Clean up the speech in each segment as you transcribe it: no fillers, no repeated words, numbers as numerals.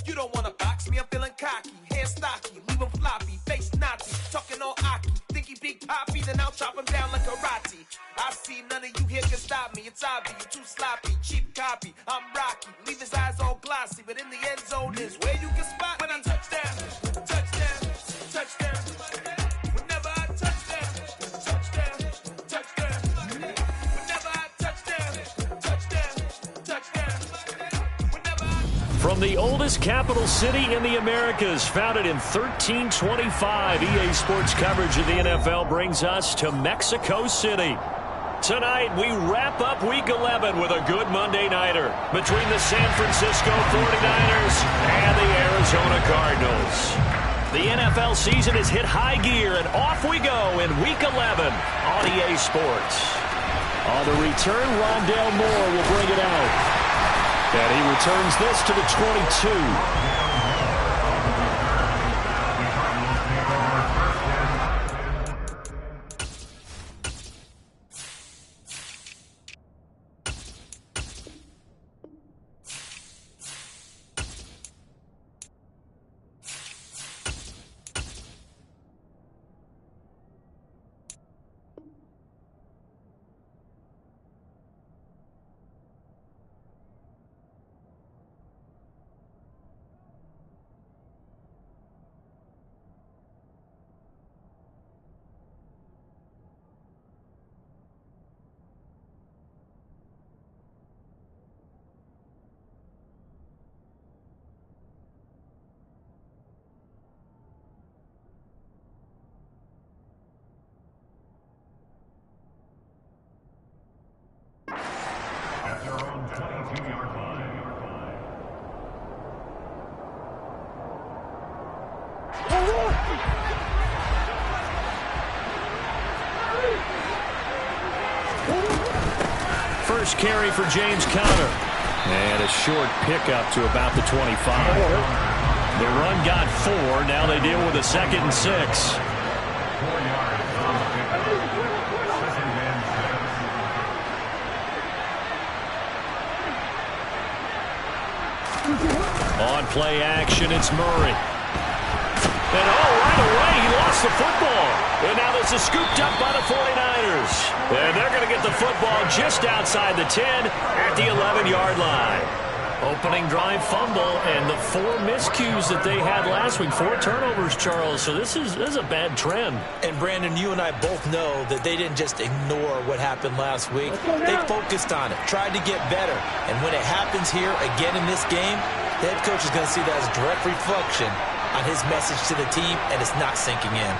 You don't wanna box me, I'm feeling cocky. Hair stocky, leave him floppy, face Nazi. Talking all Aki, think he big poppy, then I'll chop him down like karate. I see none of you here can stop me. It's obvious, you too sloppy, cheap copy. I'm Rocky, leave his eyes all glossy, but in the end zone is where you can spot when I touchdown, touchdown, touchdown. Whenever I touchdown, touchdown, touchdown. Whenever I touchdown, touchdown, touchdown. Whenever I... From the oldest capital city in the Americas, founded in 1325, EA Sports coverage of the NFL brings us to Mexico City. Tonight, we wrap up Week 11 with a good Monday Nighter between the San Francisco 49ers and the Arizona Cardinals. The NFL season has hit high gear, and off we go in Week 11 on EA Sports. On the return, Rondale Moore will bring it out. And he returns this to the 22. First carry for James Conner. And a short pickup to about the 25. The run got 4. Now they deal with a 2nd and 6. On play action, it's Murray. And right away, he lost the football. And now this is scooped up by the 49ers. And they're going to get the football just outside the 10 at the 11-yard line. Opening drive fumble and the 4 miscues that they had last week. 4 turnovers, Charles. So this is a bad trend. And, Brandon, you and I both know that they didn't just ignore what happened last week. They focused on it, tried to get better. And when it happens here again in this game, the head coach is going to see that as a direct reflection on his message to the team, and it's not sinking in.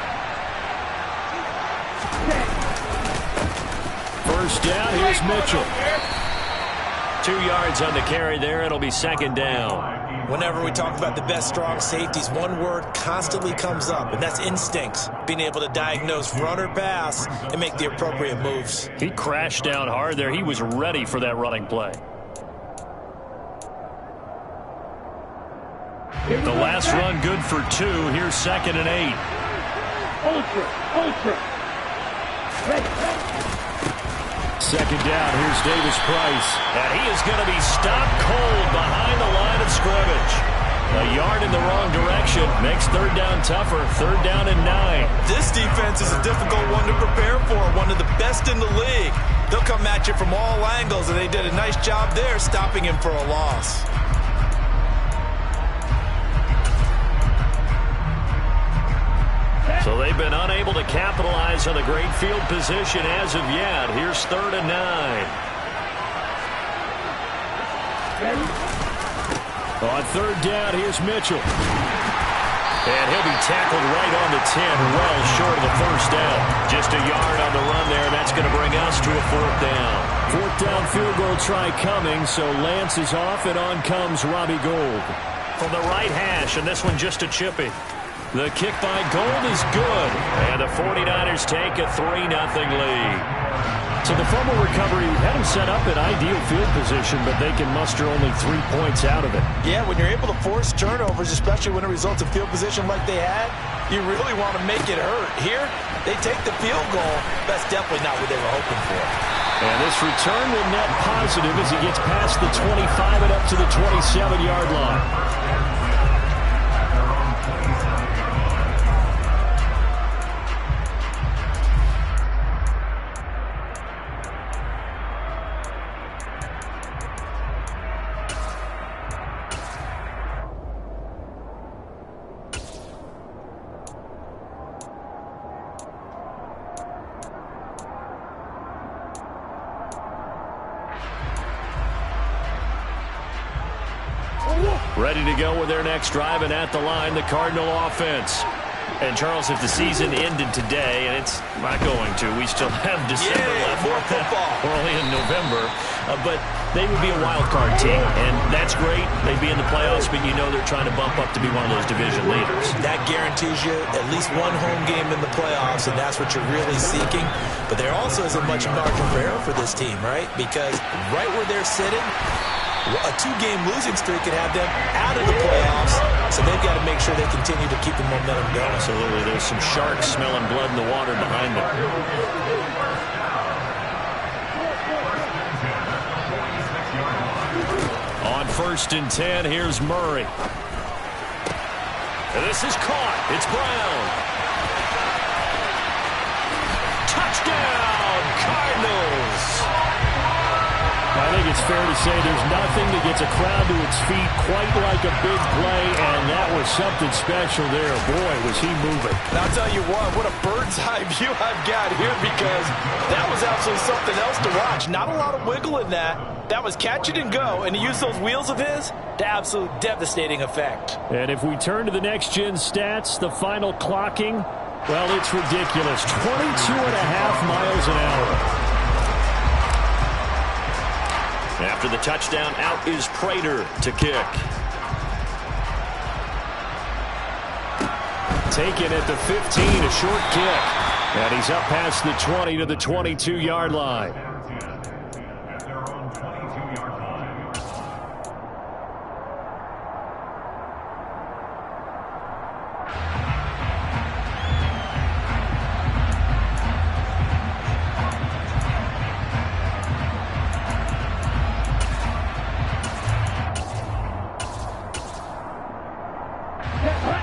First down, here's Mitchell. 2 yards on the carry there. It'll be 2nd down. Whenever we talk about the best strong safeties, one word constantly comes up, and that's instincts. Being able to diagnose run or pass and make the appropriate moves. He crashed down hard there. He was ready for that running play. The last run good for 2. Here's 2nd and 8. Second down. Here's Davis Price. And he is going to be stopped cold behind the line of scrimmage. A yard in the wrong direction makes 3rd down tougher. 3rd down and 9. This defense is a difficult one to prepare for. One of the best in the league. They'll come at you from all angles, and they did a nice job there stopping him for a loss. So they've been unable to capitalize on the great field position as of yet. Here's 3rd and 9. On 3rd down, here's Mitchell. And he'll be tackled right on the 10, well short of the 1st down. Just a yard on the run there, and that's going to bring us to a 4th down. 4th down field goal try coming, so Lance is off, and on comes Robbie Gould. From the right hash, and this one just a chippy. The kick by Gould is good, and the 49ers take a 3-0 lead. So the fumble recovery had them set up in ideal field position, but they can muster only 3 points out of it. Yeah, when you're able to force turnovers, especially when it results in field position like they had, you really want to make it hurt. Here, they take the field goal. That's definitely not what they were hoping for. And this return will net positive as he gets past the 25 and up to the 27-yard line. Ready to go with their next drive, and at the line, the Cardinal offense. And, Charles, if the season ended today, and it's not going to, we still have December left. More football. We're only in November. But they would be a wild card team, and that's great. They'd be in the playoffs, but you know they're trying to bump up to be one of those division leaders. That guarantees you at least one home game in the playoffs, and that's what you're really seeking. But there also isn't much margin for error for this team, right? Because right where they're sitting, a 2-game losing streak could have them out of the playoffs, so they've got to make sure they continue to keep the momentum going. Absolutely. There's some sharks smelling blood in the water behind them. On 1st and 10, here's Murray. And this is caught. It's Brown. Touchdown, Cardinals. I think it's fair to say there's nothing that gets a crowd to its feet quite like a big play, and that was something special there. Boy, was he moving. And I'll tell you what a bird's eye view I've got here, because that was absolutely something else to watch. Not a lot of wiggle in that. That was catch it and go, and to use those wheels of his, the absolute devastating effect. And if we turn to the next-gen stats, the final clocking, well, it's ridiculous. 22.5 miles an hour. After the touchdown, out is Prater to kick. Taken at the 15, a short kick. And he's up past the 20 to the 22-yard line.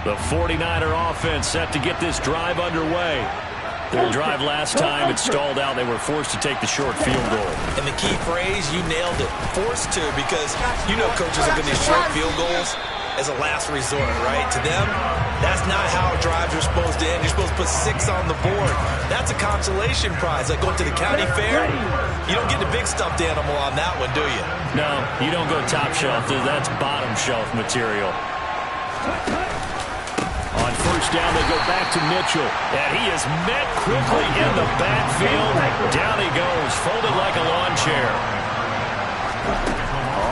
The 49er offense set to get this drive underway. Their drive last time, it stalled out. They were forced to take the short field goal. And the key phrase, you nailed it. Forced to, because you know coaches are going to do short field goals as a last resort, right? To them, that's not how drives are supposed to end. You're supposed to put 6 on the board. That's a consolation prize. Like going to the county fair, you don't get the big stuffed animal on that one, do you? No, you don't go top shelf. That's bottom shelf material. On 1st down, they go back to Mitchell. And he is met quickly in the backfield. Down he goes, folded like a lawn chair.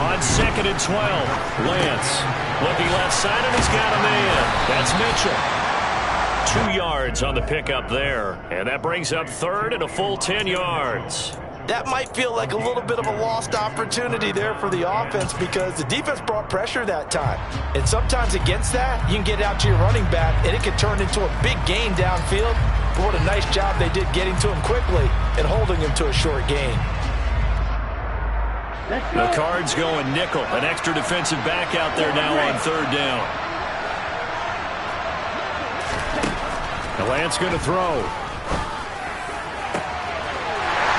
On 2nd and 12, Lance looking left side, and he's got a man. That's Mitchell. 2 yards on the pickup there. And that brings up 3rd and a full 10 yards. That might feel like a little bit of a lost opportunity there for the offense, because the defense brought pressure that time. And sometimes against that, you can get out to your running back, and it can turn into a big gain downfield. But what a nice job they did getting to him quickly and holding him to a short gain. The Cards going nickel. An extra defensive back out there now on 3rd down. Lance going to throw.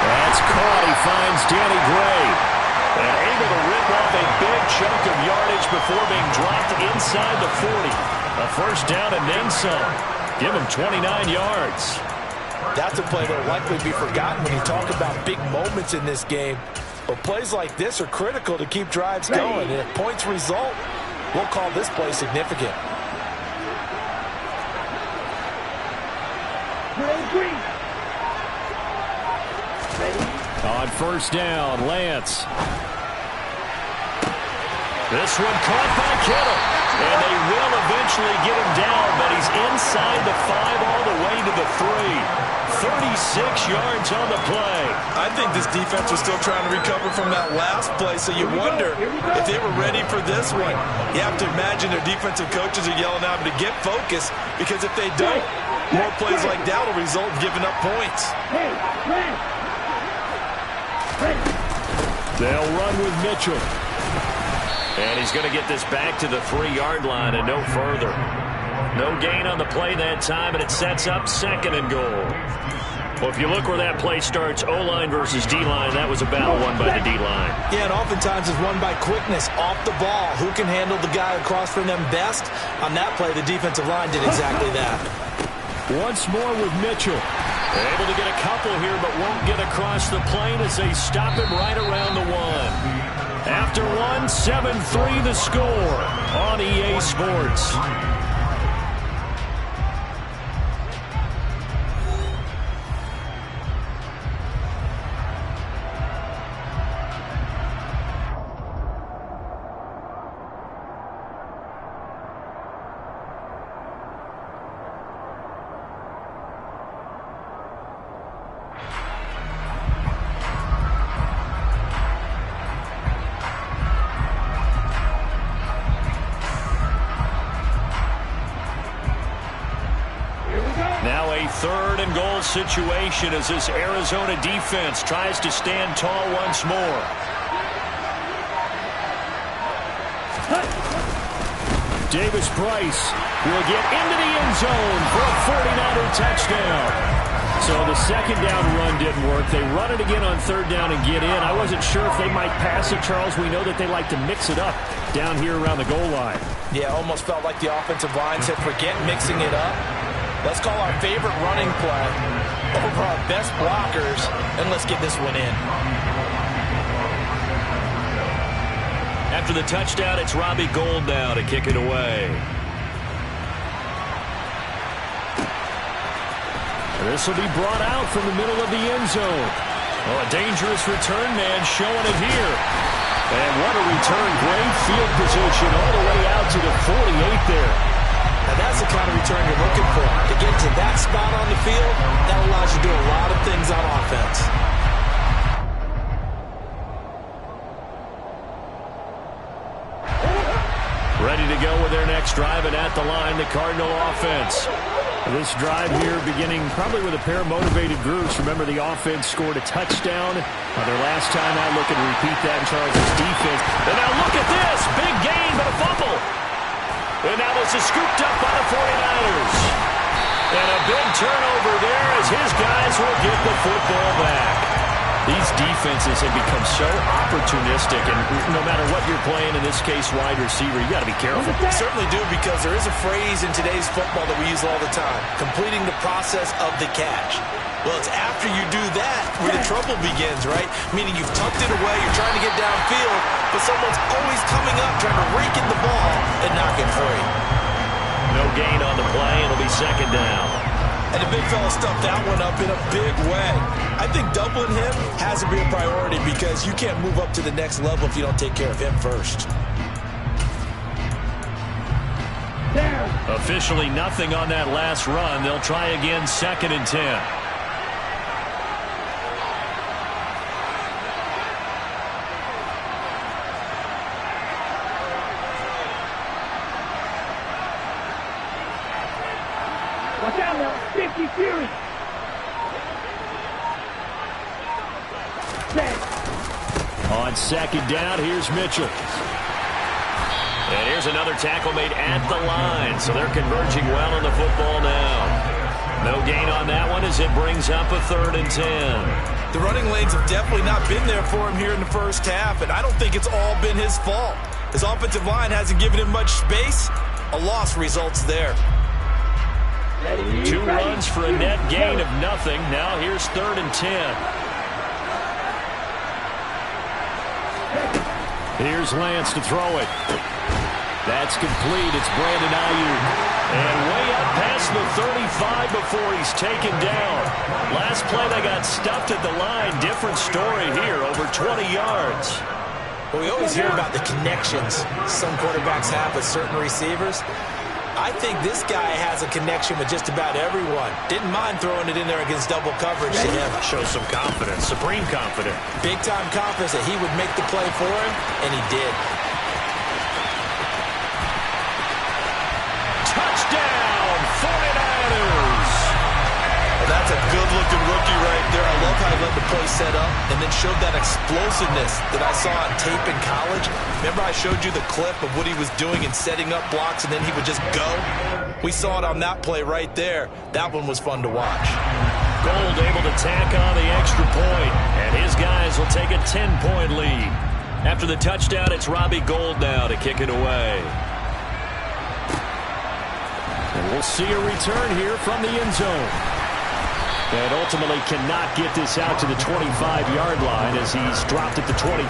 That's caught. He finds Danny Gray. And able to rip off a big chunk of yardage before being dropped inside the 40. A 1st down and then some. Give him 29 yards. That's a play that will likely be forgotten when you talk about big moments in this game. But plays like this are critical to keep drives going. And if points result, we'll call this play significant. On 1st down, Lance. This one caught by Kittle. And they will eventually get him down, but he's inside the 5 all the way to the 3. 36 yards on the play. I think this defense was still trying to recover from that last play, so you wonder if they were ready for this one. You have to imagine their defensive coaches are yelling at them to get focused, because if they don't, more plays like that will result in giving up points. They'll run with Mitchell. And he's going to get this back to the 3-yard line and no further. No gain on the play that time, and it sets up 2nd and goal. Well, if you look where that play starts, O-line versus D-line, that was a battle won by the D-line. Yeah, and oftentimes it's won by quickness off the ball. Who can handle the guy across from them best? On that play, the defensive line did exactly that. Once more with Mitchell. Able to get a couple here, but won't get across the plane as they stop him right around the 1. After one, 7-3 the score on EA Sports. Now a 3rd and goal situation as this Arizona defense tries to stand tall once more. Davis Price will get into the end zone for a 49er touchdown. So the second down run didn't work. They run it again on 3rd down and get in. I wasn't sure if they might pass it, Charles. We know that they like to mix it up down here around the goal line. Yeah, almost felt like the offensive line said, forget mixing it up. Let's call our favorite running play over our best blockers, and let's get this one in. After the touchdown, it's Robbie Gould now to kick it away. This will be brought out from the middle of the end zone. Oh, a dangerous return man showing it here. And what a return. Great field position all the way out to the 48 there. Now that's the kind of return you're looking for. To get to that spot on the field, that allows you to do a lot of things on offense. Ready to go with their next drive, and at the line, the Cardinal offense. This drive here beginning probably with a pair of motivated groups. Remember, the offense scored a touchdown. Their last time out, looking to repeat that in Charles' defense. And now look at this. Big gain, but a fumble. And now this is scooped up by the 49ers. And a big turnover there as his guys will get the football back. These defenses have become so opportunistic, and no matter what you're playing, in this case wide receiver, you got to be careful. Certainly do, because there is a phrase in today's football that we use all the time, completing the process of the catch. Well, it's after you do that where the trouble begins, right? Meaning you've tucked it away, you're trying to get downfield, but someone's always coming up trying to rake in the ball and knock it free. No gain on the play. It'll be 2nd down. And the big fella stuffed that one up in a big way. I think doubling him has to be a priority because you can't move up to the next level if you don't take care of him first. Officially nothing on that last run. They'll try again, 2nd and 10. Watch out now, 50 Fury. On 2nd down, here's Mitchell. And here's another tackle made at the line. So they're converging well on the football now. No gain on that one as it brings up a 3rd and 10. The running lanes have definitely not been there for him here in the first half, and I don't think it's all been his fault. His offensive line hasn't given him much space. A loss results there. 2 runs for a net gain of nothing. Now here's 3rd and 10. Here's Lance to throw it. That's complete. It's Brandon Ayuk. And way up past the 35 before he's taken down. Last play they got stuffed at the line. Different story here. Over 20 yards. Well, we always hear about the connections some quarterbacks have with certain receivers. I think this guy has a connection with just about everyone. Didn't mind throwing it in there against double coverage to him. Shows some confidence, supreme confidence. Big-time confidence that he would make the play for him, and he did. Touchdown, 49ers! Well, that's a good-looking rookie right there. I love how he let the play set up and then showed that explosiveness that I saw on tape in college. Remember I showed you the clip of what he was doing and setting up blocks, and then he would just go? We saw it on that play right there. That one was fun to watch. Gould able to tack on the extra point, and his guys will take a 10-point lead. After the touchdown, it's Robbie Gould now to kick it away. And we'll see a return here from the end zone. And ultimately cannot get this out to the 25-yard line as he's dropped at the 23.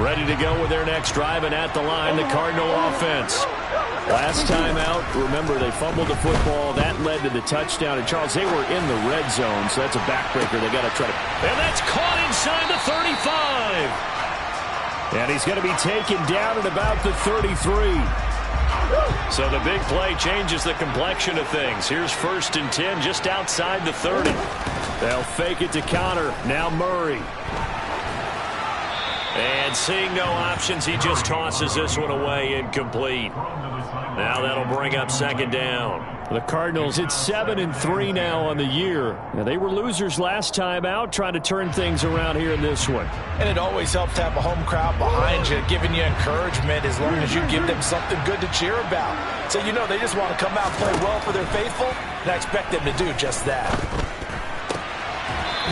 Ready to go with their next drive, and at the line, the Cardinal offense. Last time out, remember, they fumbled the football. That led to the touchdown. And, Charles, they were in the red zone, so that's a backbreaker. They got to try to... And that's caught inside the 35. And he's going to be taken down at about the 33. So the big play changes the complexion of things. Here's 1st and 10 just outside the 30. They'll fake it to Connor. Now Murray. And seeing no options, he just tosses this one away, incomplete. Now that'll bring up 2nd down. The Cardinals, it's 7-3 now on the year. Now, they were losers last time out, trying to turn things around here in this one. And it always helps to have a home crowd behind you, giving you encouragement as long as you give them something good to cheer about. So, you know, they just want to come out and play well for their faithful, and I expect them to do just that.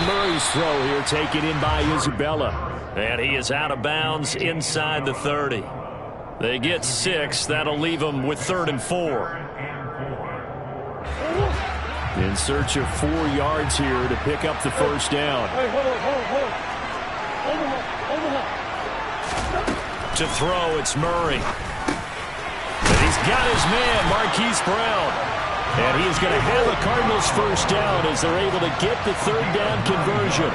Murray's throw here taken in by Isabella. And he is out of bounds inside the 30. They get 6. That'll leave them with 3rd and 4. In search of 4 yards here to pick up the 1st down. To throw, it's Murray. And he's got his man, Marquise Brown. And he's going to have the Cardinals' 1st down as they're able to get the 3rd down conversion.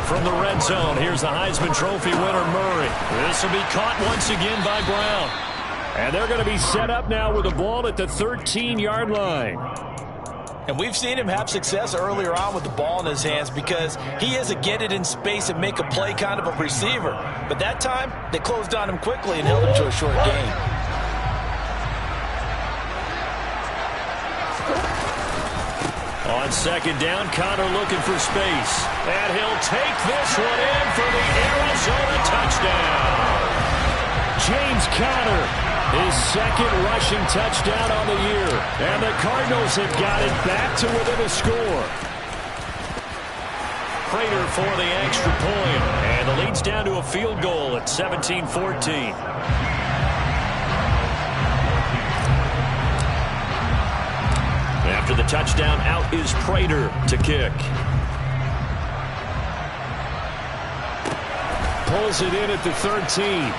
From the red zone, here's the Heisman Trophy winner, Murray. This will be caught once again by Brown. And they're going to be set up now with the ball at the 13-yard line. And we've seen him have success earlier on with the ball in his hands because he is a get it in space and make a play kind of a receiver. But that time, they closed on him quickly and held him to a short gain. On 2nd down, Connor looking for space. And he'll take this one in for the Arizona touchdown. James Conner, his 2nd rushing touchdown on the year. And the Cardinals have got it back to within a score. Prater for the extra point. And the lead's down to a field goal at 17-14. After the touchdown, out is Prater to kick. Pulls it in at the 13.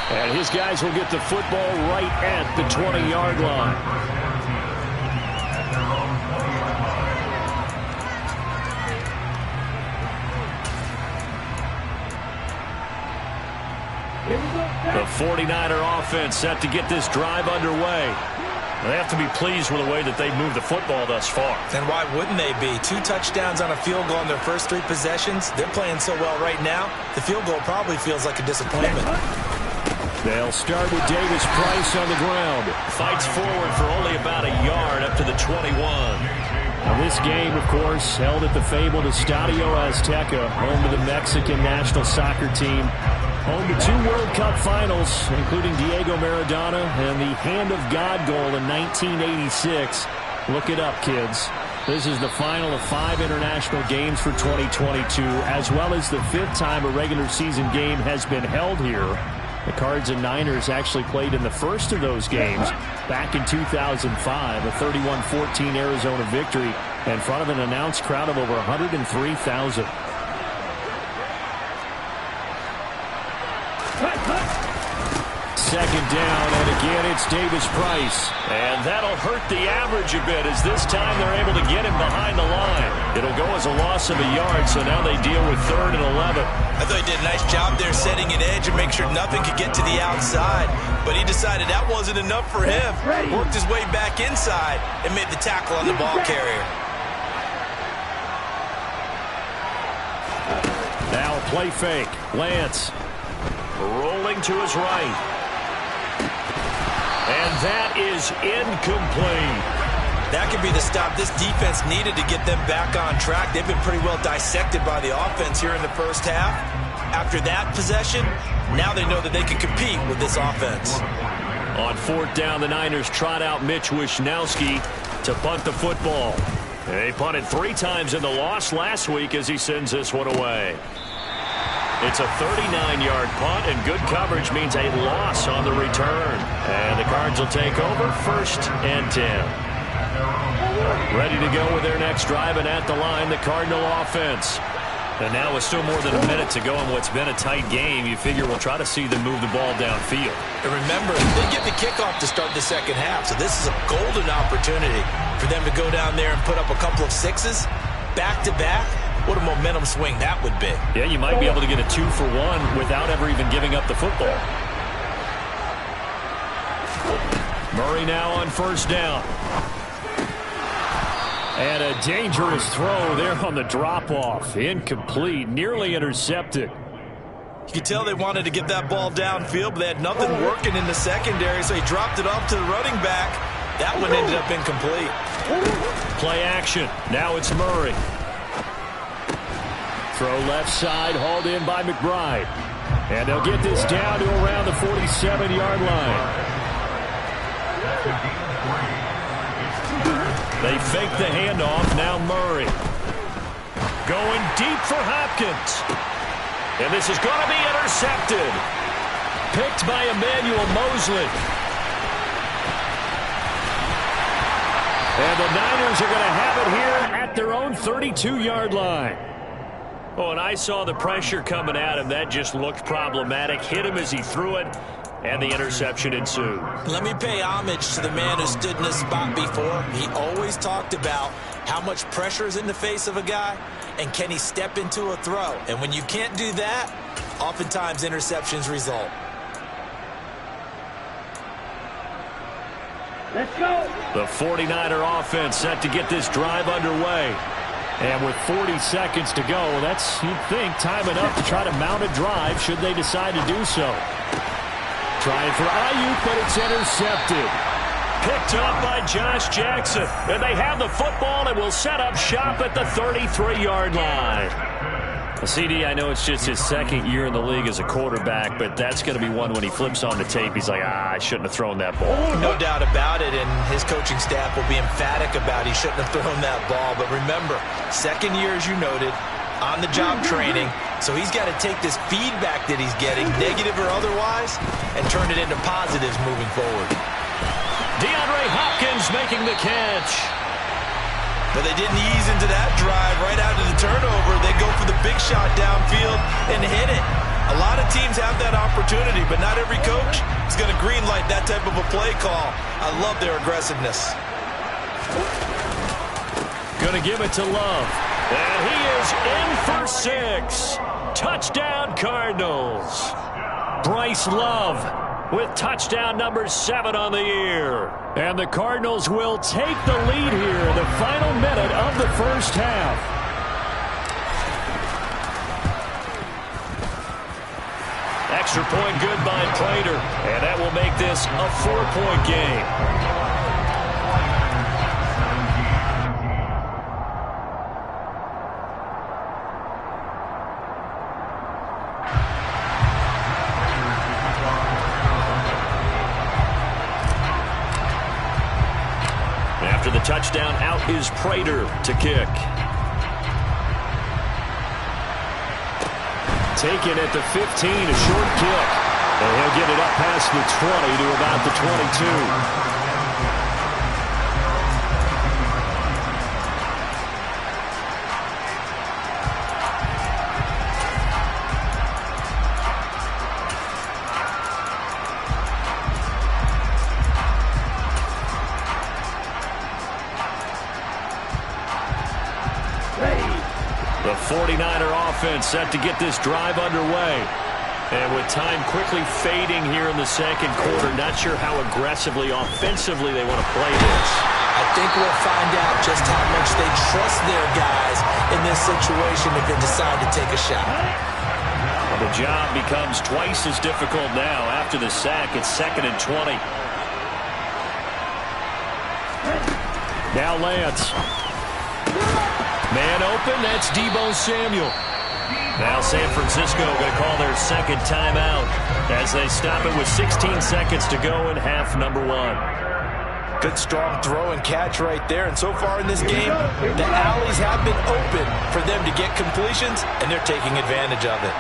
And his guys will get the football right at the 20-yard line. The 49er offense set to get this drive underway. They have to be pleased with the way that they've moved the football thus far. And why wouldn't they be? 2 touchdowns on a field goal in their first 3 possessions. They're playing so well right now, the field goal probably feels like a disappointment. They'll start with Davis Price on the ground. Fights forward for only about a yard up to the 21. Now this game, of course, held at the fabled Estadio Azteca, home to the Mexican national soccer team. Home to 2 World Cup finals, including Diego Maradona and the Hand of God goal in 1986. Look it up, kids. This is the final of 5 international games for 2022, as well as the 5th time a regular season game has been held here. The Cards and Niners actually played in the first of those games back in 2005, a 31-14 Arizona victory in front of an announced crowd of over 103,000. Second down, and again it's Davis Price. And that'll hurt the average a bit as this time they're able to get him behind the line. It'll go as a loss of a yard, so now they deal with 3rd and 11. I thought he did a nice job there setting an edge and make sure nothing could get to the outside. But he decided that wasn't enough for him. Worked his way back inside and made the tackle on the ball carrier. Now a play fake. Lance rolling to his right. And that is incomplete. That could be the stop this defense needed to get them back on track. They've been pretty well dissected by the offense here in the first half. After that possession, now they know that they can compete with this offense. On 4th down, the Niners trot out Mitch Wishnowski to punt the football. They punted 3 times in the loss last week as he sends this one away. It's a 39-yard punt, and good coverage means a loss on the return. And the Cards will take over 1st and 10. Ready to go with their next drive, and at the line, the Cardinal offense. And now with still more than a minute to go in what's been a tight game, you figure we'll try to see them move the ball downfield. And remember, they get the kickoff to start the second half, so this is a golden opportunity for them to go down there and put up a couple of sixes back-to-back. What a momentum swing that would be. Yeah, you might be able to get a 2-for-1 without ever even giving up the football. Murray now on first down. And a dangerous throw there on the drop-off. Incomplete, nearly intercepted. You could tell they wanted to get that ball downfield, but they had nothing working in the secondary, so he dropped it off to the running back. That one ended up incomplete. Play action. Now it's Murray. Throw left side, hauled in by McBride. And they'll get this down to around the 47-yard line. They fake the handoff. Now Murray. Going deep for Hopkins. And this is going to be intercepted. Picked by Emmanuel Mosley. And the Niners are going to have it here at their own 32-yard line. Oh, and I saw the pressure coming at him. That just looked problematic. Hit him as he threw it, and the interception ensued. Let me pay homage to the man who stood in this spot before. He always talked about how much pressure is in the face of a guy, and can he step into a throw. And when you can't do that, oftentimes interceptions result. Let's go. The 49er offense set to get this drive underway. And with 40 seconds to go, that's, you'd think, time enough to try to mount a drive should they decide to do so. Trying for Ayuk, but it's intercepted. Picked up by Josh Jackson. And they have the football and will set up shop at the 33-yard line. CD, I know it's just his second year in the league as a quarterback, but that's going to be one when he flips on the tape. He's like, I shouldn't have thrown that ball. No doubt about it, and his coaching staff will be emphatic about he shouldn't have thrown that ball. But remember, second year, as you noted, on-the-job training, so he's got to take this feedback that he's getting, negative or otherwise, and turn it into positives moving forward. DeAndre Hopkins making the catch. But they didn't ease into that drive right out of the turnover. They go for the big shot downfield and hit it. A lot of teams have that opportunity, but not every coach is going to greenlight that type of a play call. I love their aggressiveness. Going to give it to Love. And he is in for 6. Touchdown Cardinals. Bryce Love with touchdown number 7 on the year. And the Cardinals will take the lead here in the final minute of the first half. Extra point good by Prater. And that will make this a 4-point game. After the touchdown, out is Prater to kick. Taken at the 15, a short kick. And he'll get it up past the 20 to about the 22. The 49er offense set to get this drive underway. And with time quickly fading here in the second quarter, not sure how aggressively, offensively they want to play this. I think we'll find out just how much they trust their guys in this situation if they decide to take a shot. The job becomes twice as difficult now. After the sack, it's 2nd and 20. Now Lance. Man open, that's Deebo Samuel. Now San Francisco going to call their second timeout as they stop it with 16 seconds to go in half number 1. Good strong throw and catch right there. And so far in this game, the alleys have been open for them to get completions, and they're taking advantage of it.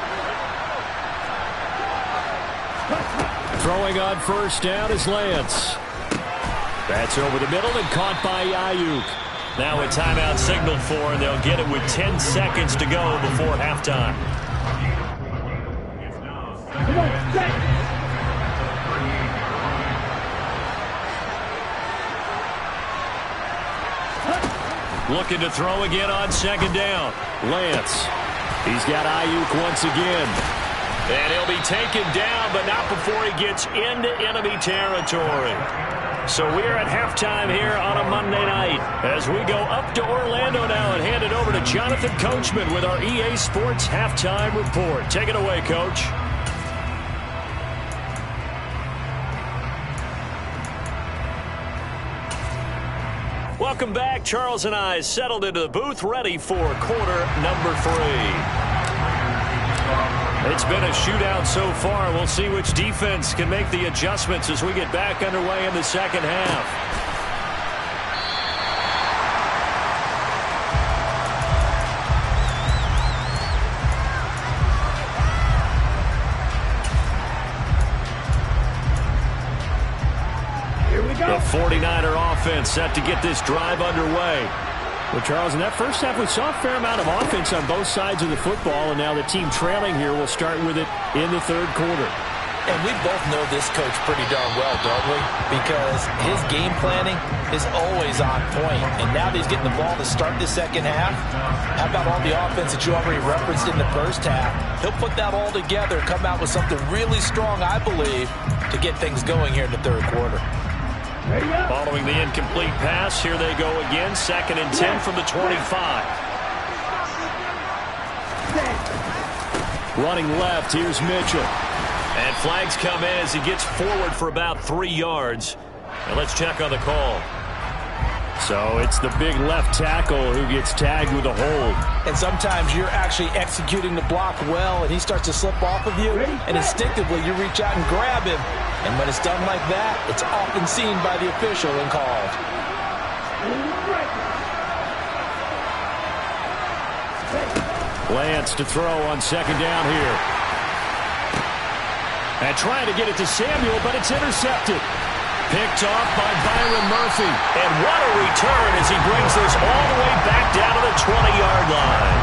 Throwing on first down is Lance. That's over the middle and caught by Ayuk. Now a timeout signaled for, and they'll get it with 10 seconds to go before halftime. Come on, set. Looking to throw again on second down. Lance. He's got Ayuk once again. And he'll be taken down, but not before he gets into enemy territory. So we're at halftime here on a Monday night as we go up to Orlando now and hand it over to Jonathan Coachman with our EA Sports Halftime Report. Take it away, Coach. Welcome back. Charles and I settled into the booth ready for quarter number 3. It's been a shootout so far. We'll see which defense can make the adjustments as we get back underway in the second half. The 49er offense set to get this drive underway. Well, Charles, in that first half, we saw a fair amount of offense on both sides of the football, and now the team trailing here will start with it in the third quarter. And we both know this coach pretty darn well, don't we? Because his game planning is always on point. And now that he's getting the ball to start the second half, how about all the offense that you already referenced in the first half? He'll put that all together, come out with something really strong, I believe, to get things going here in the third quarter. Following the incomplete pass, here they go again. 2nd and 10 from the 25. Running left, here's Mitchell. And flags come in as he gets forward for about 3 yards. And let's check on the call. So it's the big left tackle who gets tagged with a hold. And sometimes you're actually executing the block well, and he starts to slip off of you, and instinctively you reach out and grab him. And when it's done like that, it's often seen by the official and called. Lance to throw on second down here. And trying to get it to Samuel, but it's intercepted. Picked off by Byron Murphy. And what a return as he brings this all the way back down to the 20-yard line.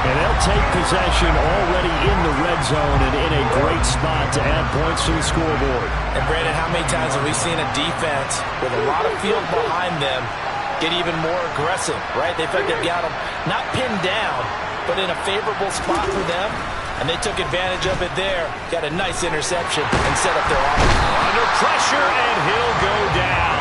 And they'll take possession already in the red zone and in a great spot to add points to the scoreboard. And Brandon, how many times have we seen a defense with a lot of field behind them get even more aggressive, right? They feel like they've got them not pinned down, but in a favorable spot for them. And they took advantage of it there. Got a nice interception and set up their offense. Under pressure, and he'll go down.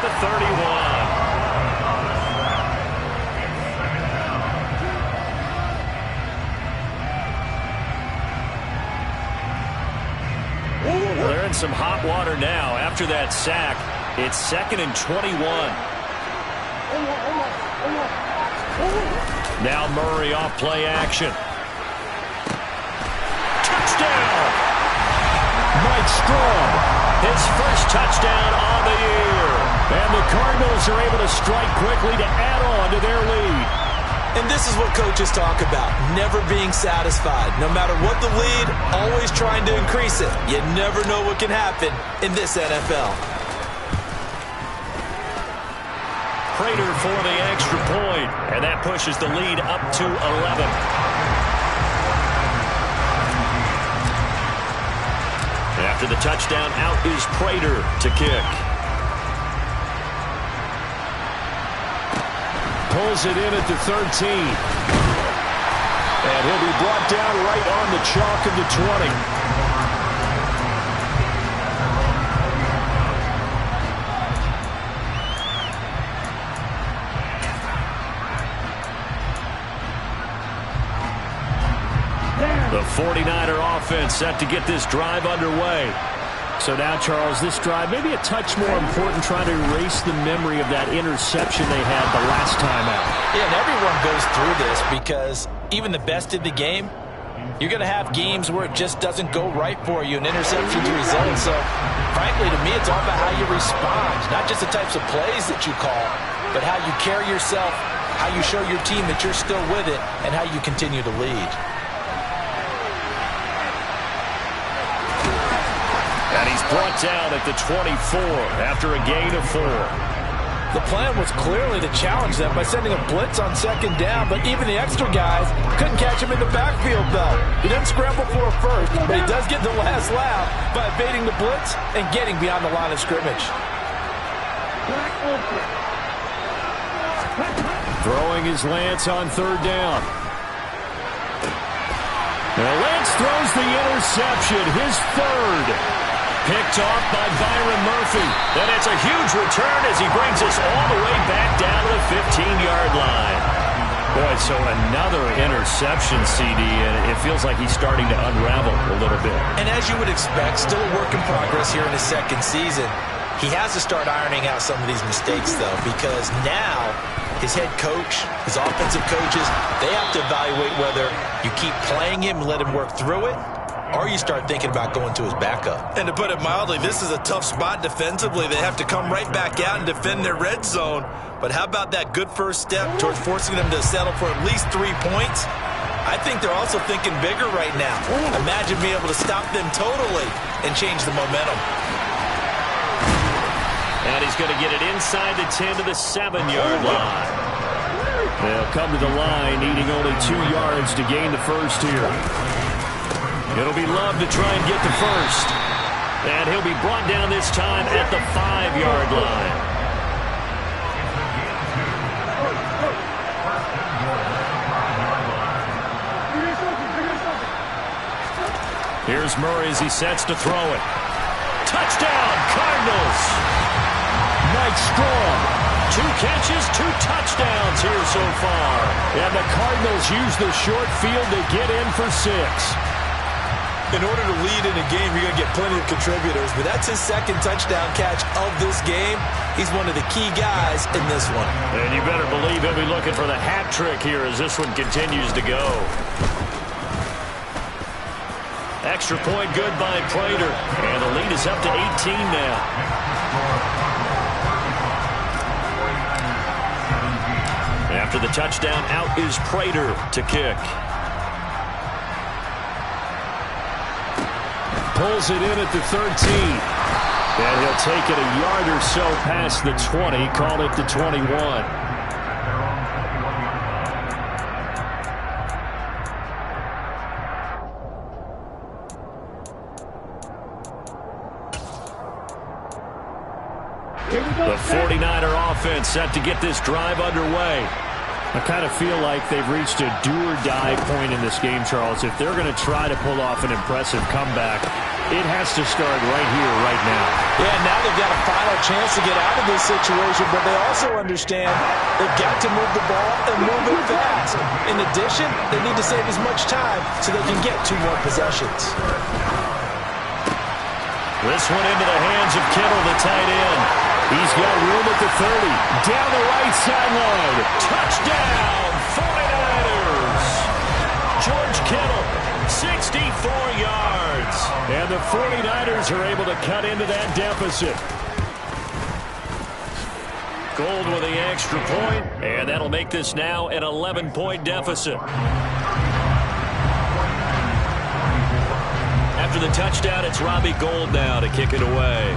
The 31. Well, they're in some hot water now. After that sack, it's 2nd and 21. Now Murray off play action. Touchdown! Mike Strong. His first touchdown on the year. And the Cardinals are able to strike quickly to add on to their lead. And this is what coaches talk about, never being satisfied. No matter what the lead, always trying to increase it. You never know what can happen in this NFL. Prater for the extra point, and that pushes the lead up to 11. After the touchdown, out is Prater to kick. Pulls it in at the 13. And he'll be brought down right on the chalk of the 20. The 49er offense set to get this drive underway. So now, Charles, this drive maybe a touch more important, trying to erase the memory of that interception they had the last time out. Yeah, and everyone goes through this because even the best in the game, you're going to have games where it just doesn't go right for you, and interceptions result. So, frankly, to me, it's all about how you respond, not just the types of plays that you call, but how you carry yourself, how you show your team that you're still with it, and how you continue to lead. And he's brought down at the 24 after a gain of 4. The plan was clearly to challenge them by sending a blitz on second down, but even the extra guys couldn't catch him in the backfield, though. He didn't scramble for a first, but he does get the last laugh by evading the blitz and getting beyond the line of scrimmage. Throwing his Lance on third down. Now Lance throws the interception, his third. Picked off by Byron Murphy. And it's a huge return as he brings us all the way back down to the 15-yard line. Boy, so another interception, CD, and it feels like he's starting to unravel a little bit. And as you would expect, still a work in progress here in his second season. He has to start ironing out some of these mistakes, though, because now his head coach, his offensive coaches, they have to evaluate whether you keep playing him and let him work through it, or you start thinking about going to his backup. And to put it mildly, this is a tough spot defensively. They have to come right back out and defend their red zone. But how about that good first step towards forcing them to settle for at least 3 points? I think they're also thinking bigger right now. Imagine being able to stop them totally and change the momentum. And he's going to get it inside the 10 to the 7-yard line. They'll come to the line, needing only 2 yards to gain the first here. It'll be Love to try and get the first. And he'll be brought down this time at the 5-yard line. Here's Murray as he sets to throw it. Touchdown, Cardinals! Mike Strong. 2 catches, 2 touchdowns here so far. And the Cardinals use the short field to get in for 6. In order to lead in a game, you're going to get plenty of contributors, but that's his second touchdown catch of this game. He's one of the key guys in this one. And you better believe he'll be looking for the hat trick here as this one continues to go. Extra point good by Prater, and the lead is up to 18 now. After the touchdown, out is Prater to kick. Pulls it in at the 13. And he'll take it a yard or so past the 20, call it the 21. The 49er offense set to get this drive underway. I kind of feel like they've reached a do-or-die point in this game, Charles. If they're going to try to pull off an impressive comeback, it has to start right here, right now. Yeah, now they've got a final chance to get out of this situation, but they also understand they've got to move the ball and move it fast. In addition, they need to save as much time so they can get 2 more possessions. This one into the hands of Kittle, the tight end. He's got room at the 30. Down the right sideline. Touchdown, 49ers. George Kittle, 64 yards. And the 49ers are able to cut into that deficit. Gold with the extra point, and that'll make this now an 11-point deficit. After the touchdown, it's Robbie Gould now to kick it away.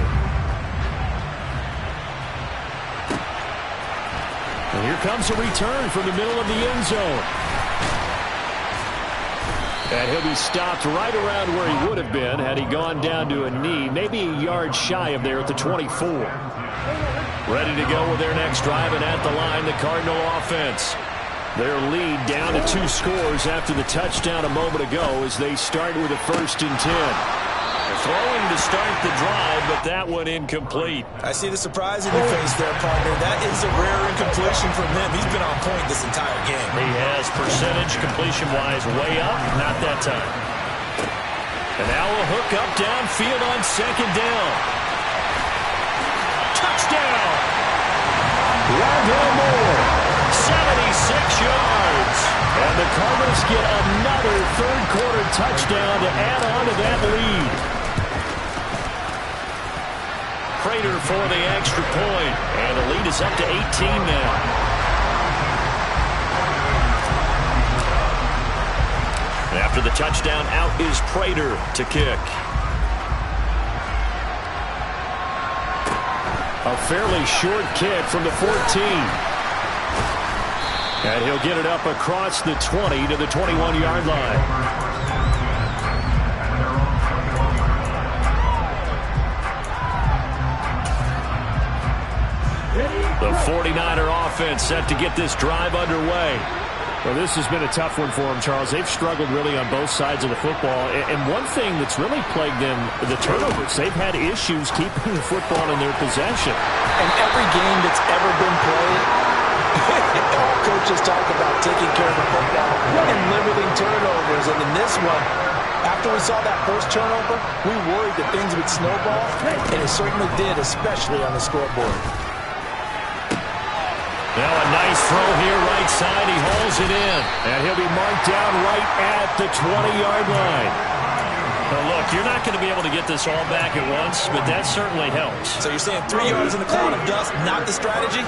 And here comes a return from the middle of the end zone. And he'll be stopped right around where he would have been had he gone down to a knee, maybe a yard shy of there at the 24. Ready to go with their next drive, and at the line, the Cardinal offense. Their lead down to 2 scores after the touchdown a moment ago as they start with a 1st and 10. They're throwing to start the drive, but that one incomplete. I see the surprise in your face there, partner. That is a rare incompletion from him. He's been on point this entire game. He has percentage completion-wise way up, not that time. And now a hook up downfield on 2nd down. Touchdown! Rondale Moore, 76 yards. And the Cardinals get another third-quarter touchdown to add on to that lead. Prater for the extra point, and the lead is up to 18 now. After the touchdown, out is Prater to kick. A fairly short kick from the 14. And he'll get it up across the 20 to the 21-yard line. The 49er offense set to get this drive underway. Well, this has been a tough one for them, Charles. They've struggled really on both sides of the football. And one thing that's really plagued them, the turnovers. They've had issues keeping the football in their possession. And every game that's ever been played, all coaches talk about taking care of the football and limiting turnovers. And in this one, after we saw that first turnover, we worried that things would snowball, and it certainly did, especially on the scoreboard. Now a nice throw here right side. He hauls it in. And he'll be marked down right at the 20-yard line. Now look, you're not going to be able to get this all back at once, but that certainly helps. So you're saying 3 yards in the cloud of dust, not the strategy?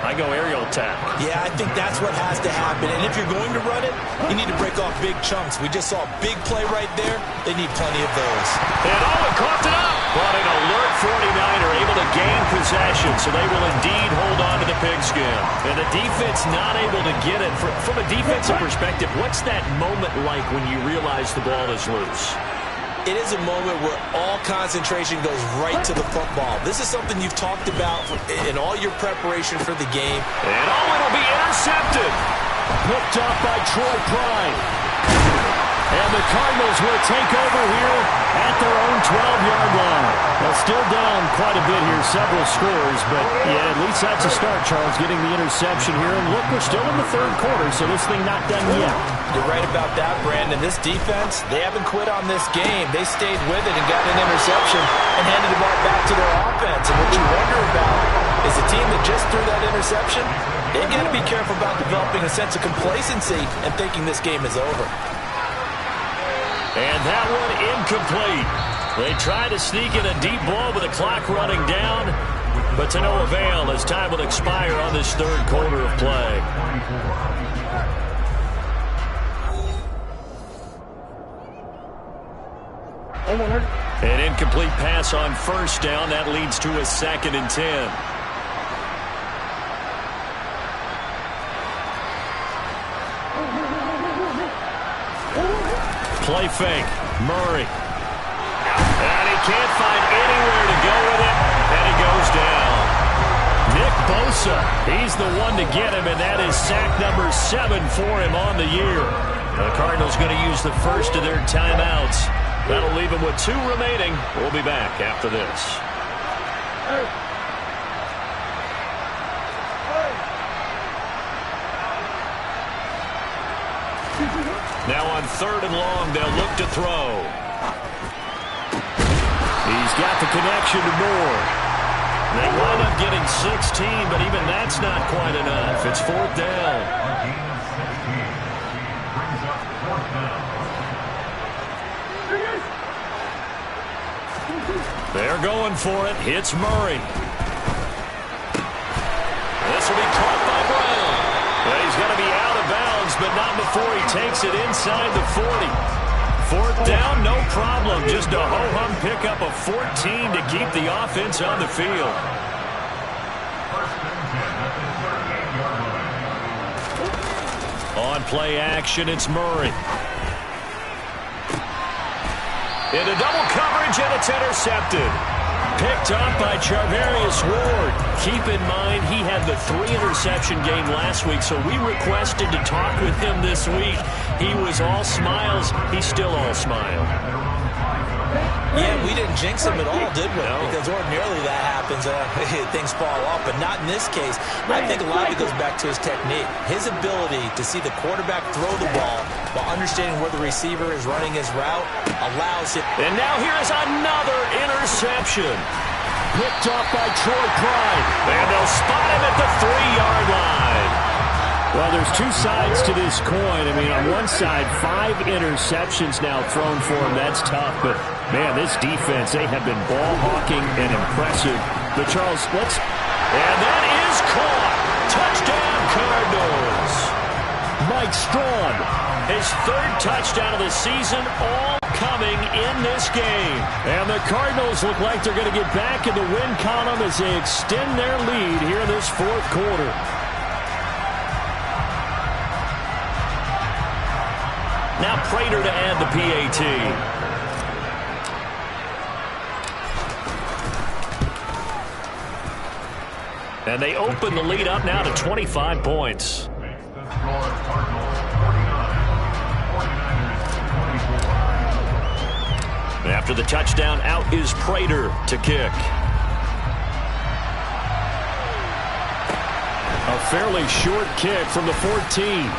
I go aerial attack. Yeah, I think that's what has to happen. And if you're going to run it, you need to break off big chunks. We just saw a big play right there. They need plenty of those. And Owen caught it up. But an alert 49er able to gain possession, so they will indeed hold on to the pigskin. And the defense not able to get it. From a defensive perspective, what's that moment like when you realize the ball is loose? It is a moment where all concentration goes right to the football. This is something you've talked about in all your preparation for the game. And Owen will be intercepted. Picked up by Troy Pride. And the Cardinals will take over here at their own 12-yard line. Well, still down quite a bit here, several scores, but yeah, at least that's a start, Charles, getting the interception here. And look, we're still in the third quarter, so this thing not done yet. You're right about that, Brandon. This defense, they haven't quit on this game. They stayed with it and got an interception and handed the ball back to their offense. And what you wonder about is a team that just threw that interception, they've got to be careful about developing a sense of complacency and thinking this game is over. And that one incomplete. They try to sneak in a deep ball with the clock running down, but to no avail as time will expire on this third quarter of play. An incomplete pass on first down. That leads to a 2nd and 10. Play fake. Murray. And he can't find anywhere to go with it. And he goes down. Nick Bosa. He's the one to get him, and that is sack number 7 for him on the year. The Cardinals going to use the first of their timeouts. That'll leave him with 2 remaining. We'll be back after this. Now on 3rd and long, they'll look to throw. He's got the connection to Moore. They wind up getting 16, but even that's not quite enough. It's 4th down. They're going for it. Hits Murray. This will be caught by Brown. Well, he's going to be out of bounds, but not before he takes it inside the 40. 4th down, no problem. Just a ho-hum pickup of 14 to keep the offense on the field. On play action, it's Murray. Into double coverage, and it's intercepted. Picked up by Charvarius Ward. Keep in mind, he had the 3-interception game last week, so we requested to talk with him this week. He was all smiles. He's still all smile. Yeah, we didn't jinx him at all, did we? No. Because ordinarily that happens, things fall off, but not in this case. I think a lot of it goes back to his technique. His ability to see the quarterback throw the ball while understanding where the receiver is running his route allows him. And now here is another interception. Picked off by Troy Pride. And they'll spot him at the 3-yard line. Well, there's two sides to this coin. I mean, on one side, 5 interceptions now thrown for him. That's tough. But, man, this defense, they have been ball-hawking and impressive. But, Charles, and that is caught. Touchdown, Cardinals. Mike Strawn. His 3rd touchdown of the season, all coming in this game. And the Cardinals look like they're going to get back in the win column as they extend their lead here in this 4th quarter. Now Prater to add the PAT. And they open the lead up now to 25 points. After the touchdown, out is Prater to kick. A fairly short kick from the 14.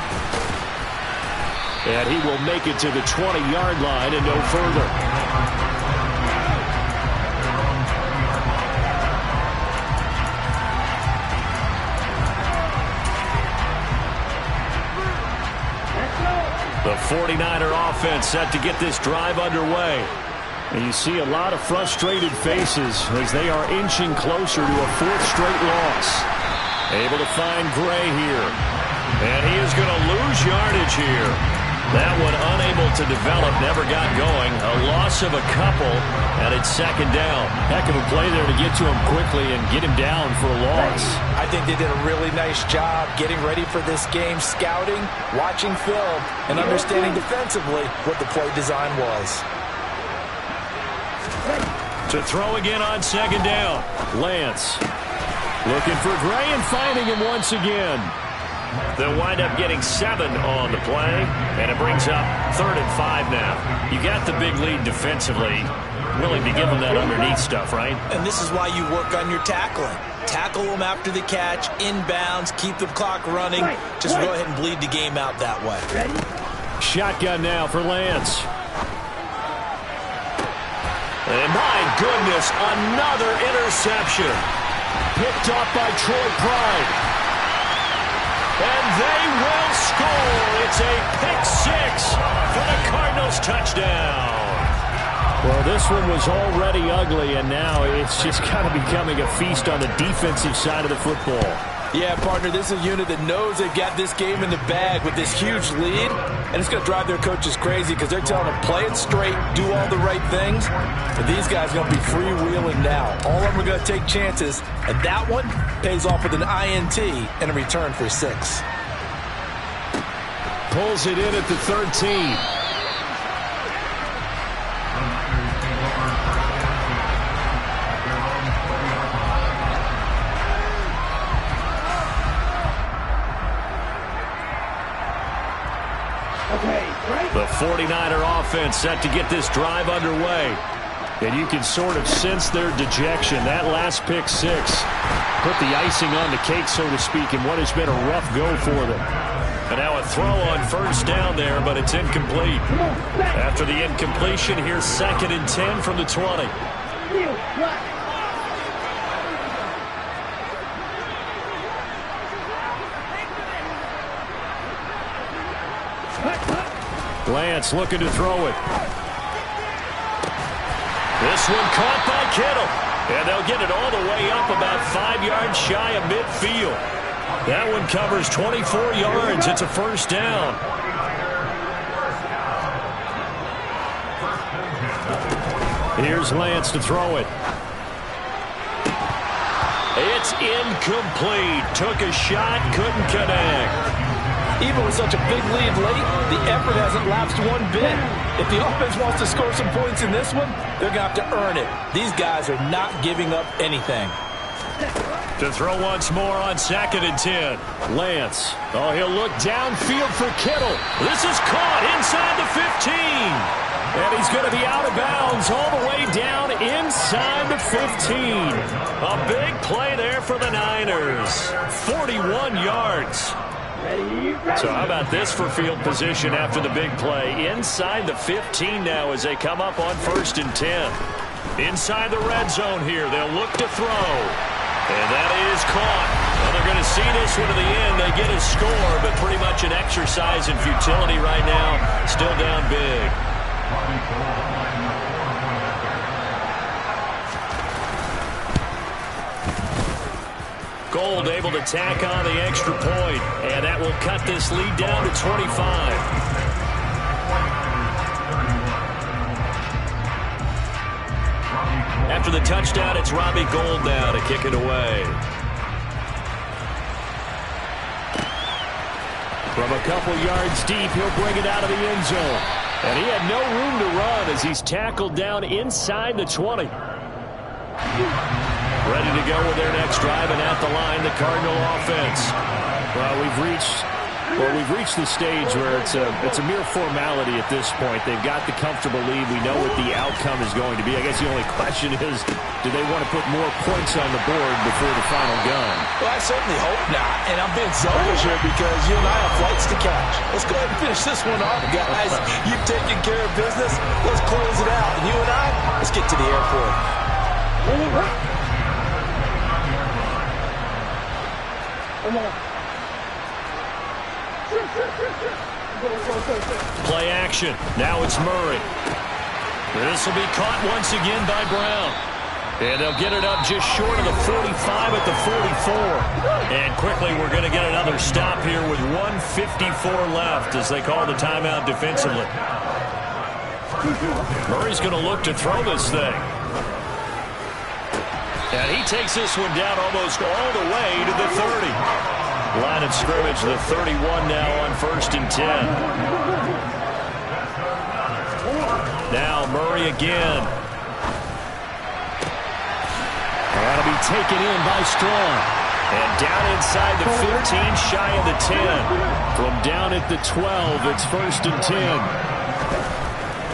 And he will make it to the 20-yard line and no further. The 49er offense set to get this drive underway. And you see a lot of frustrated faces as they are inching closer to a 4th straight loss. Able to find Gray here. And he is going to lose yardage here. That one unable to develop, never got going. A loss of a couple, and it's 2nd down. Heck of a play there to get to him quickly and get him down for a loss. I think they did a really nice job getting ready for this game, scouting, watching film, and understanding defensively what the play design was. To throw again on 2nd down. Lance looking for Gray and finding him once again. They'll wind up getting 7 on the play, and it brings up 3rd and 5 now. You got the big lead defensively. Willing to give them that underneath stuff, right? And this is why you work on your tackling. Tackle them after the catch, inbounds, keep the clock running. Just go ahead and bleed the game out that way. Shotgun now for Lance. And my goodness, another interception. Picked off by Troy Pride. And they will score. It's a pick 6 for the Cardinals touchdown. Well, this one was already ugly, and now it's just kind of becoming a feast on the defensive side of the football. Yeah, partner, this is a unit that knows they've got this game in the bag with this huge lead, and it's going to drive their coaches crazy because they're telling them play it straight, do all the right things. But these guys are going to be freewheeling now. All of them are going to take chances, and that one pays off with an INT and a return for 6. Pulls it in at the 13. The 49er offense set to get this drive underway. And you can sort of sense their dejection. That last pick 6 put the icing on the cake, so to speak, in what has been a rough go for them. And now a throw on 1st down there, but it's incomplete. After the incompletion, here's 2nd and 10 from the 20. Lance looking to throw it. This one caught by Kittle. And they'll get it all the way up about 5 yards shy of midfield. That one covers 24 yards. It's a 1st down. Here's Lance to throw it. It's incomplete. Took a shot, couldn't connect. Even with such a big lead late, the effort hasn't lapsed one bit. If the offense wants to score some points in this one, they're going to have to earn it. These guys are not giving up anything. To throw once more on 2nd and 10. Lance. Oh, he'll look downfield for Kittle. This is caught inside the 15. And he's going to be out of bounds all the way down inside the 15. A big play there for the Niners. 41 yards. So how about this for field position after the big play? Inside the 15 now as they come up on 1st and 10. Inside the red zone here. They'll look to throw. And that is caught. Well, they're going to see this one to the end. They get a score, but pretty much an exercise in futility right now. Still down big. Gold able to tack on the extra point, and that will cut this lead down to 25. After the touchdown, it's Robbie Gould now to kick it away. From a couple yards deep, he'll bring it out of the end zone. And he had no room to run as he's tackled down inside the 20. Ready to go with their next drive, and at the line, the Cardinal offense. Well, we've reached the stage where it's a mere formality at this point. They've got the comfortable lead. We know what the outcome is going to be. I guess the only question is, do they want to put more points on the board before the final gun? Well, I certainly hope not. And I'm being selfish here because you and I have flights to catch. Let's go ahead and finish this one off, guys. You've taken care of business. Let's close it out. And you and I, let's get to the airport. Play action. Now it's Murray. This will be caught once again by Brown. And they'll get it up just short of the 45 at the 44. And quickly we're going to get another stop here with 1:54 left as they call the timeout defensively. Murray's going to look to throw this thing. And he takes this one down almost all the way to the 30. Line of scrimmage, the 31 now on 1st and 10. Now Murray again. That'll be taken in by Strong. And down inside the 15, shy of the 10. From down at the 12, it's 1st and 10.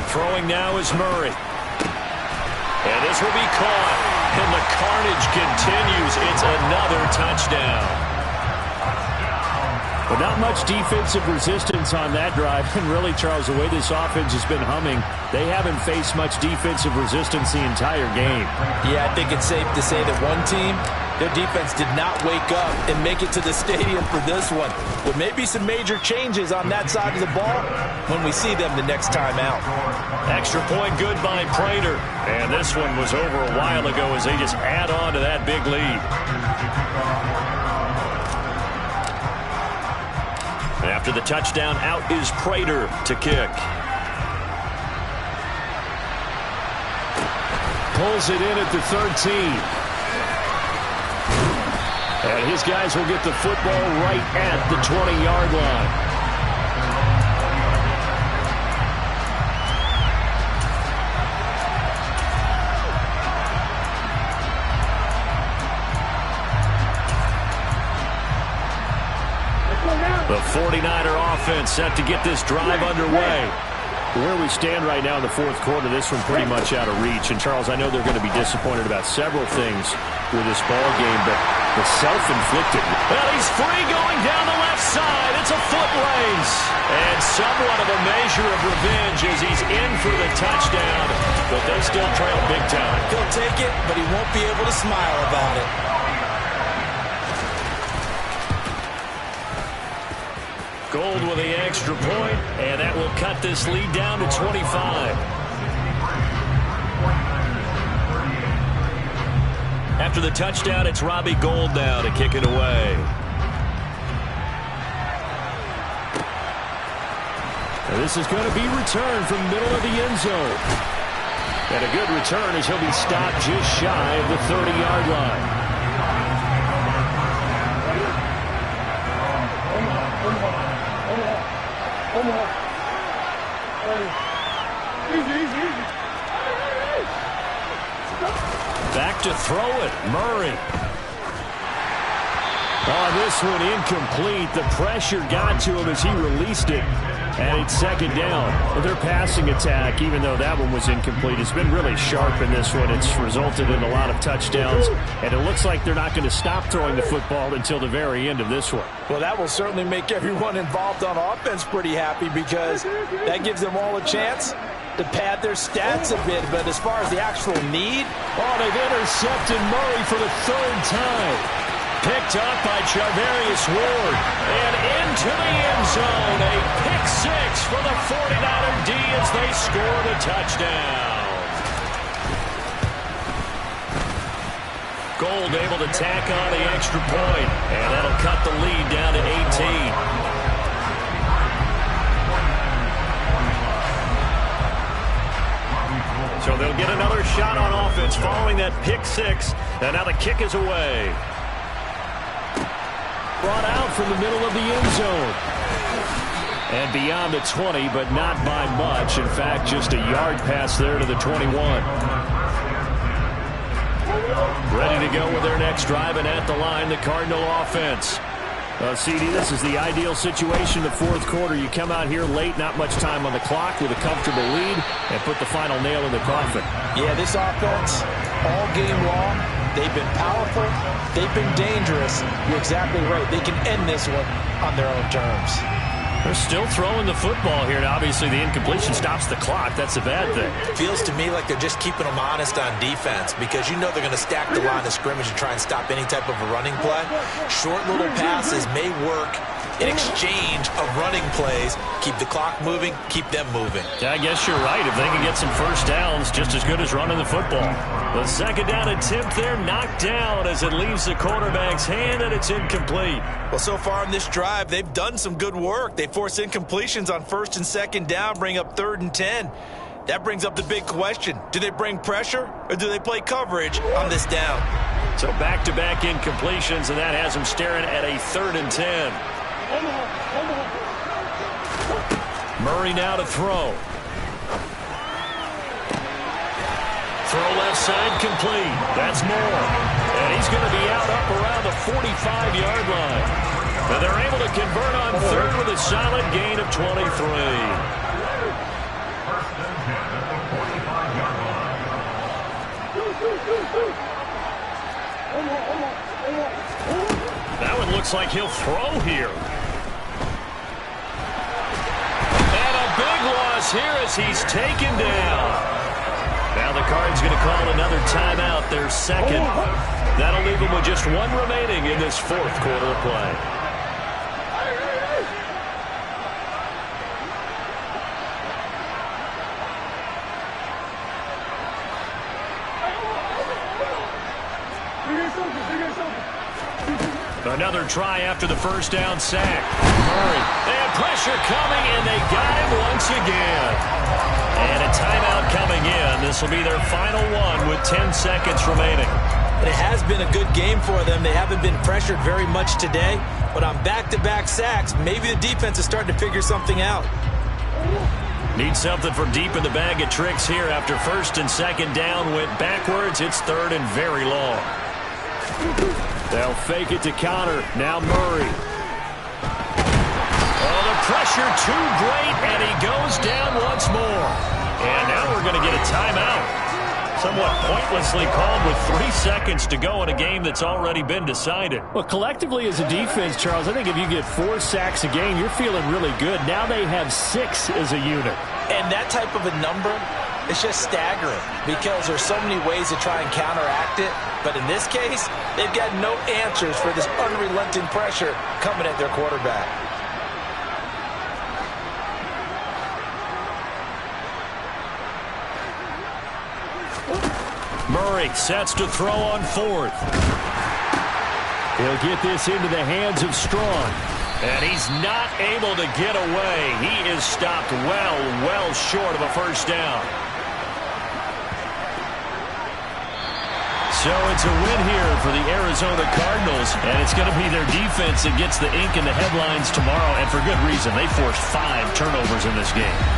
Throwing now is Murray. And this will be caught. And the carnage continues. It's another touchdown. But not much defensive resistance on that drive. And really, Charles, the way this offense has been humming, they haven't faced much defensive resistance the entire game. Yeah, I think it's safe to say that one team, their defense did not wake up and make it to the stadium for this one. There may be some major changes on that side of the ball when we see them the next time out. Extra point good by Prater. And this one was over a while ago as they just add on to that big lead. After the touchdown, out is Prater to kick. Pulls it in at the 13. And his guys will get the football right at the 20-yard line. The 49er offense set to get this drive underway. Where we stand right now in the fourth quarter, this one pretty much out of reach. And, Charles, I know they're going to be disappointed about several things with this ball game, but the self-inflicted. Well, he's free going down the left side. It's a foot race. And somewhat of a measure of revenge as he's in for the touchdown, but they still trail big time. He'll take it, but he won't be able to smile about it. Gould with the extra point, and that will cut this lead down to 25. After the touchdown, it's Robbie Gould now to kick it away. And this is going to be returned from the middle of the end zone. And a good return as he'll be stopped just shy of the 30-yard line. Back to throw it, Murray. Oh, this one incomplete. The pressure got to him as he released it. And it's second down. Well, their passing attack, even though that one was incomplete, has been really sharp in this one. It's resulted in a lot of touchdowns, and it looks like they're not going to stop throwing the football until the very end of this one. Well, that will certainly make everyone involved on offense pretty happy because that gives them all a chance to pad their stats a bit. But as far as the actual need, oh, they've intercepted Murray for the third time. Picked up by Charvarius Ward. And into the end zone. A pick six for the 49er D as they score the touchdown. Gold able to tack on the extra point. And that'll cut the lead down to 18. So they'll get another shot on offense following that pick six. And now the kick is away. Brought out from the middle of the end zone. And beyond the 20, but not by much. In fact, just a yard pass there to the 21. Ready to go with their next drive, and at the line, the Cardinal offense. CD, this is the ideal situation in the fourth quarter. You come out here late, not much time on the clock, with a comfortable lead, and put the final nail in the coffin. Yeah, this offense, all game long, they've been powerful, they've been dangerous. You're exactly right. They can end this one on their own terms. They're still throwing the football here, and obviously the incompletion stops the clock. That's a bad thing. Feels to me like they're just keeping them honest on defense because you know they're going to stack the line of scrimmage and try and stop any type of a running play. Short little passes may work in exchange of running plays. Keep the clock moving, keep them moving. Yeah, I guess you're right. If they can get some first downs, just as good as running the football. The second down attempt there knocked down as it leaves the quarterback's hand, and it's incomplete. Well, so far in this drive, they've done some good work. They force incompletions on first and second down, bring up 3rd and 10. That brings up the big question. Do they bring pressure or do they play coverage on this down? So back-to-back incompletions, and that has them staring at a 3rd and 10. Murray now to throw. Throw left side complete. That's Moore. And he's going to be out up around the 45-yard line. And they're able to convert on third with a solid gain of 23. That one looks like he'll throw here. And a big loss here as he's taken down. Now the Cards going to call another timeout, their second. That'll leave them with just one remaining in this fourth quarter of play. Another try after the first down sack. Murray. They have pressure coming, and they got him once again. And a timeout coming in. This will be their final one with 10 seconds remaining. It has been a good game for them. They haven't been pressured very much today. But on back-to-back sacks, maybe the defense is starting to figure something out. Need something from deep in the bag of tricks here after first and second down went backwards. It's third and very long. They'll fake it to Connor. Now Murray. Oh, the pressure too great, and he goes down once more. And now we're going to get a timeout. Somewhat pointlessly called with 3 seconds to go in a game that's already been decided. Well, collectively as a defense, Charles, I think if you get 4 sacks a game, you're feeling really good. Now they have 6 as a unit. And that type of a number, it's just staggering because there's so many ways to try and counteract it. But in this case, they've got no answers for this unrelenting pressure coming at their quarterback. Murray sets to throw on fourth. He'll get this into the hands of Strong. And he's not able to get away. He is stopped well short of a first down. So it's a win here for the Arizona Cardinals, and it's going to be their defense that gets the ink in the headlines tomorrow, and for good reason. They forced 5 turnovers in this game.